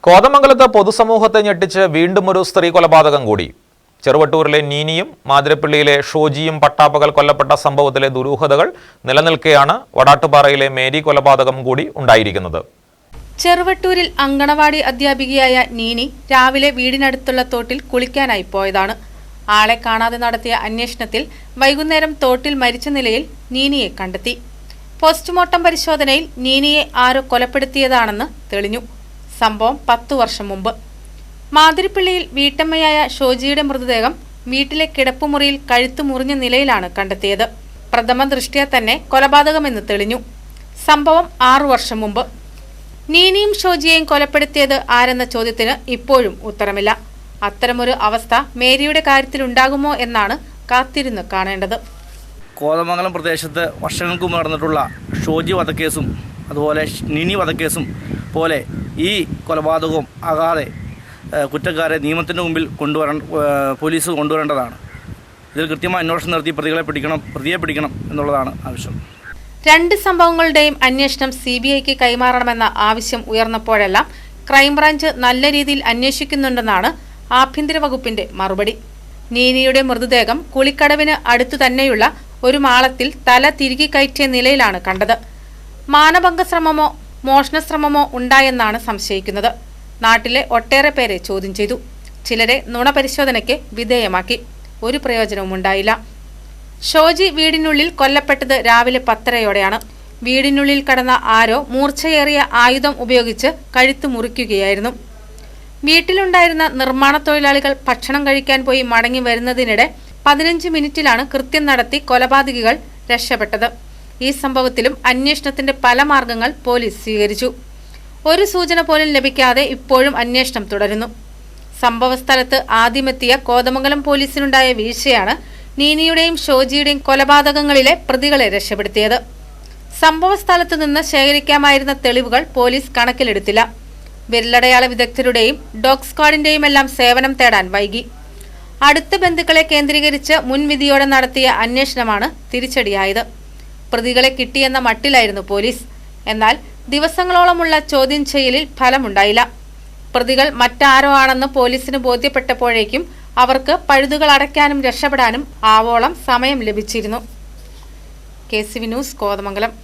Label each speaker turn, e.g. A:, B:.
A: കോതമംഗലത്ത് പൊതുസമൂഹത്തെ ഞെട്ടിച്ച് വീണ്ടും ഒരു സ്ത്രീ കൊലപാതകം കൂടി. ചെറുവട്ടൂരിലെ നീനിയും മാതിരപ്പള്ളിയിലെ ഷോജിയും പട്ടാപ്പകൽ കൊല്ലപ്പെട്ട സംഭവത്തിലെ ദുരൂഹതകൾ നിലനിൽക്കെയാണ് വടാട്ടുപാറയിലെ മേരി കൊലപാതകം കൂടി ഉണ്ടായിരിക്കുന്നത്.
B: ചെറുവട്ടൂരിൽ അങ്കണവാടി അധ്യാപികയായ നീനി രാവിലെ വീടിനടുത്തുള്ള തോട്ടിൽ കുളിക്കാനായി പോയതാണ്. ആളെ കാണാതെ നടത്തിയ അന്വേഷണത്തിൽ വൈകുന്നേരം തോട്ടിൽ മരിച്ച നിലയിൽ നീനിയെ കണ്ടെത്തി. പോസ്റ്റ്മോർട്ടം പരിശോധനയിൽ നീനിയെ ആരോ കൊലപ്പെടുത്തിയതാണെന്ന് തെളിഞ്ഞു. സംഭവം 10 വർഷം മുമ്പ്. മാതിരപ്പള്ളിയിൽ വീട്ടമ്മയായ ഷോജിയുടെ മൃതദേഹം വീട്ടിലെ കിടപ്പുമുറിയിൽ കഴുത്തു മുറിഞ്ഞ നിലയിലാണ് കണ്ടെത്തിയത്. പ്രഥമ ദൃഷ്ട്യാ തന്നെ കൊലപാതകമെന്ന് തെളിഞ്ഞു. സംഭവം 6 വർഷം മുമ്പ്. നീനിയും ഷോജിയെയും കൊലപ്പെടുത്തിയത് ആരെന്ന ചോദ്യത്തിന് ഇപ്പോഴും ഉത്തരമില്ല. അത്തരമൊരു അവസ്ഥ മേരിയുടെ കാര്യത്തിലുണ്ടാകുമോ എന്നാണ് കാത്തിരുന്ന് കാണേണ്ടത്.
C: കോതമംഗലം പ്രദേശത്ത് വർഷങ്ങൾക്ക് മുമ്പ് നടന്നിട്ടുള്ള ഷോജി വധക്കേസും അതുപോലെ നീനി വധക്കേസും പോലെ ഈ കൊലപാതകവും ആകാതെ കുറ്റക്കാരെ നിയമത്തിൻ്റെ മുമ്പിൽ പോലീസ് കൊണ്ടുവരേണ്ടതാണ്. ഇതിൽ കൃത്യമായ അന്വേഷണം നടത്തി പ്രതിയെ പിടിക്കണം എന്നുള്ളതാണ് ആവശ്യം.
B: 2 സംഭവങ്ങളുടെയും അന്വേഷണം CBIക്ക് കൈമാറണമെന്ന ആവശ്യം ഉയർന്നപ്പോഴെല്ലാം ക്രൈംബ്രാഞ്ച് നല്ല രീതിയിൽ അന്വേഷിക്കുന്നുണ്ടെന്നാണ് ആഭ്യന്തര വകുപ്പിന്റെ മറുപടി. നീനിയുടെ മൃതദേഹം കുളിക്കടവിന് അടുത്തു തന്നെയുള്ള ഒരു മാളത്തിൽ തല തിരികെ കയറ്റിയ നിലയിലാണ് കണ്ടത്. മാനഭംഗ ശ്രമമോ മോഷണശ്രമമോ ഉണ്ടായെന്നാണ് സംശയിക്കുന്നത്. നാട്ടിലെ ഒട്ടേറെ പേരെ ചോദ്യം ചെയ്തു. ചിലരെ നുണപരിശോധനയ്ക്ക് വിധേയമാക്കി. ഒരു പ്രയോജനവും ഉണ്ടായില്ല. ഷോജി വീടിനുള്ളിൽ കൊല്ലപ്പെട്ടത് രാവിലെ 10:30-യോടെയാണ്. വീടിനുള്ളിൽ കടന്ന ആരോ മൂർച്ചയേറിയ ആയുധം ഉപയോഗിച്ച് കഴുത്ത് മുറിക്കുകയായിരുന്നു. വീട്ടിലുണ്ടായിരുന്ന നിർമ്മാണ തൊഴിലാളികൾ ഭക്ഷണം കഴിക്കാൻ പോയി മടങ്ങി വരുന്നതിനിടെ 15 മിനിറ്റിലാണ് കൃത്യം നടത്തി കൊലപാതകികൾ രക്ഷപ്പെട്ടത്. ഈ സംഭവത്തിലും അന്വേഷണത്തിന്റെ പല മാർഗങ്ങൾ പോലീസ് സ്വീകരിച്ചു. ഒരു സൂചന പോലും ലഭിക്കാതെ ഇപ്പോഴും അന്വേഷണം തുടരുന്നു. സംഭവസ്ഥലത്ത് ആദ്യമെത്തിയ കോതമംഗലം പോലീസിനുണ്ടായ വീഴ്ചയാണ് നീനിയുടെയും ഷോജിയുടെയും കൊലപാതകങ്ങളിലെ പ്രതികളെ രക്ഷപ്പെടുത്തിയത്. സംഭവസ്ഥലത്ത് നിന്ന് ശേഖരിക്കാമായിരുന്ന തെളിവുകൾ പോലീസ് കണക്കിലെടുത്തില്ല. വിരലടയാള വിദഗ്ധരുടെയും ഡോഗ് സ്ക്വാഡിന്റെയും എല്ലാം സേവനം തേടാൻ വൈകി. അടുത്ത ബന്ധുക്കളെ കേന്ദ്രീകരിച്ച് മുൻവിധിയോടെ നടത്തിയ അന്വേഷണമാണ് തിരിച്ചടിയായത്. പ്രതികളെ കിട്ടിയെന്ന മട്ടിലായിരുന്നു പോലീസ്. എന്നാൽ ദിവസങ്ങളോളമുള്ള ചോദ്യം ചെയ്യലിൽ ഫലമുണ്ടായില്ല. പ്രതികൾ മറ്റാരോ ആണെന്ന് പോലീസിന് ബോധ്യപ്പെട്ടപ്പോഴേക്കും അവർക്ക് പഴുതുകൾ അടയ്ക്കാനും രക്ഷപ്പെടാനും ആവോളം സമയം ലഭിച്ചിരുന്നു. KCV news, Kothamangalam.